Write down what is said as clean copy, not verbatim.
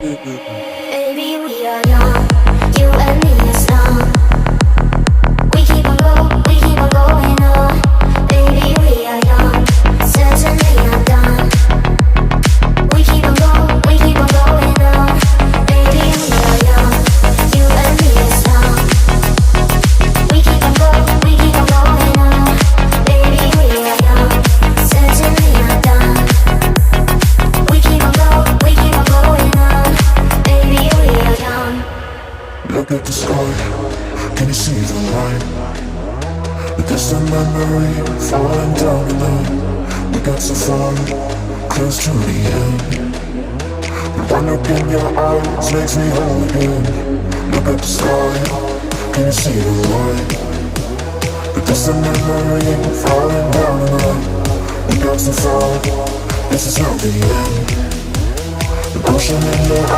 Baby, we are young, you and me is numb. We keep on going on. Baby, we are young, certainly not done. We keep on going on. Baby, we are young, you and me is numb. We keep on going on. Baby, we are young, certainly not done. We keep on going on. Baby, we are young. Look at the sky, can you see the light? The distant memory falling down the line. We got so far, close to the end. The one look in your eyes makes me whole again. Look at the sky, can you see the light? The distant memory falling down the line. We got so far, this is not the end. The ocean in your eyes.